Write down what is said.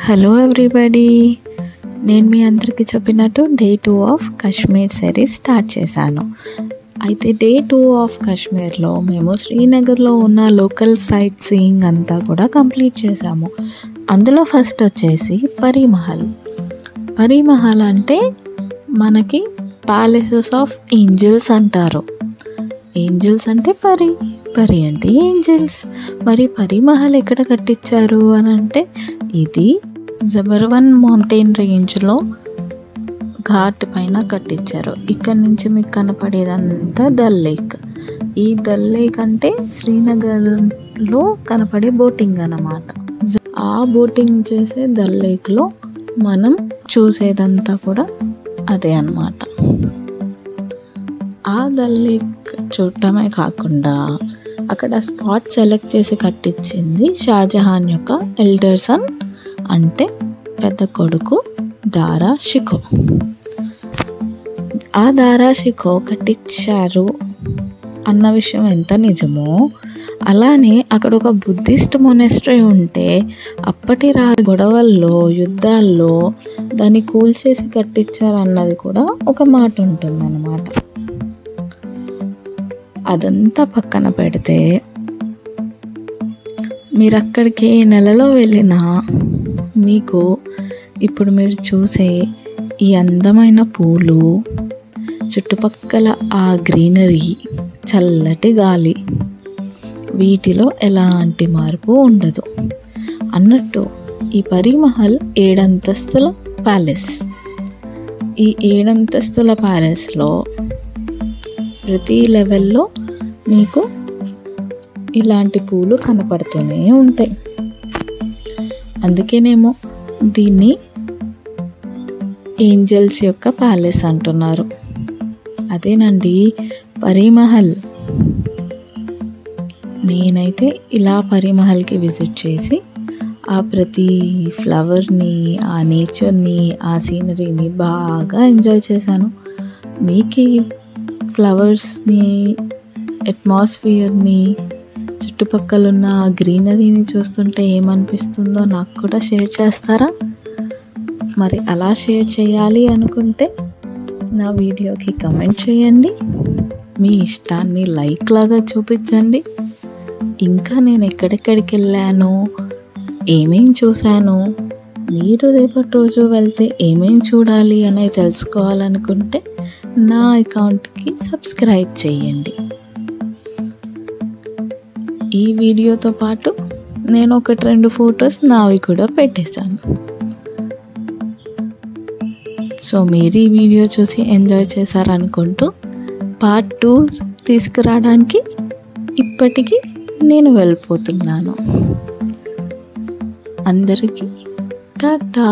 Hello everybody, నేను మీ అందరికీ చెప్పినట్టు day 2 of Kashmir series start చేశాను. అయితే డే 2 ఆఫ్ కాశ్మీర్లో మేము శ్రీనగర్లో ఉన్న లోకల్ సైట్ సీయింగ్ అంతా కూడా కంప్లీట్ చేసాము. అందులో ఫస్ట్ వచ్చేసి పరీ మహల్ అంటే మనకి ప్యాలెసెస్ ఆఫ్ ఏంజల్స్ అంటారు. ఏంజల్స్ అంటే పరి అంటే ఏంజల్స్. మరి పరీ మహల్ ఎక్కడ కట్టించారు అని అంటే ఇది జబర్వన్ మౌంటైన్ రేంజ్లో ఘాట్ పైన కట్టించారు. ఇక్కడ నుంచి మీకు కనపడేదంతా దల్ లేక్. ఈ దల్ లేక్ అంటే శ్రీనగర్లో కనపడే బోటింగ్ అన్నమాట. ఆ బోటింగ్ చేసే దల్ లేక్లో మనం చూసేదంతా కూడా అదే అన్నమాట. ఆ దల్ లేక్ చూడటమే కాకుండా అక్కడ స్పాట్ సెలెక్ట్ చేసి కట్టించింది షాజహాన్ యొక్క ఎల్డర్ సన్, అంటే పెద్ద కొడుకు దారా షికో. ఆ దారా షికో కట్టించారు అన్న విషయం ఎంత నిజమో, అలానే అక్కడ ఒక బుద్ధిస్ట్ మొనాస్ట్రీ ఉంటే అప్పటి గొడవల్లో యుద్ధాల్లో దాన్ని కూల్చేసి కట్టించారు అన్నది కూడా ఒక మాట ఉంటుందన్నమాట. అదంతా పక్కన పెడితే మీరు అక్కడికి నెలలో వెళ్ళినా మీకు ఇప్పుడు మీరు చూసే ఈ అందమైన పూలు, చుట్టుపక్కల ఆ గ్రీనరీ, చల్లటి గాలి, వీటిలో ఎలాంటి మార్పు ఉండదు. అన్నట్టు ఈ పరీ మహల్ 7 అంతస్తుల ప్యాలెస్. ఈ 7 అంతస్తుల ప్యాలెస్లో ప్రతి లెవెల్లో మీకు ఇలాంటి పూలు కనపడుతూనే ఉంటాయి. అందుకేనేమో దీన్ని ఏంజల్స్ యొక్క ప్యాలెస్ అంటున్నారు. అదేనండి పరీ మహల్. నేనైతే ఇలా పరీ మహల్కి విజిట్ చేసి ఆ ప్రతి ఫ్లవర్ని, ఆ నేచర్ని, ఆ సీనరీని బాగా ఎంజాయ్ చేశాను. మీకు ఫ్లవర్స్ని, అట్మాస్ఫియర్ని, చుట్టుపక్కల ఉన్న గ్రీనరీని చూస్తుంటే ఏమనిపిస్తుందో నాకు కూడా షేర్ చేస్తారా? మరి అలా షేర్ చేయాలి అనుకుంటే నా వీడియోకి కమెంట్ చేయండి, మీ ఇష్టాన్ని లైక్ లాగా చూపించండి. ఇంకా నేను ఎక్కడెక్కడికి వెళ్ళాను, ఏమేం చూశాను, మీరు రేపటి రోజు వెళ్తే ఏమేం చూడాలి అనేది తెలుసుకోవాలనుకుంటే నా అకౌంట్కి సబ్స్క్రైబ్ చేయండి. ఈ వీడియోతో పాటు నేను 1-2 ఫొటోస్ నావి కూడా పెట్టేశాను. సో మీరు ఈ వీడియో చూసి ఎంజాయ్ చేశారనుకుంటూ పార్ట్ 2 తీసుకురావడానికి ఇప్పటికీ నేను వెళ్ళిపోతున్నాను. అందరికీ టాటా.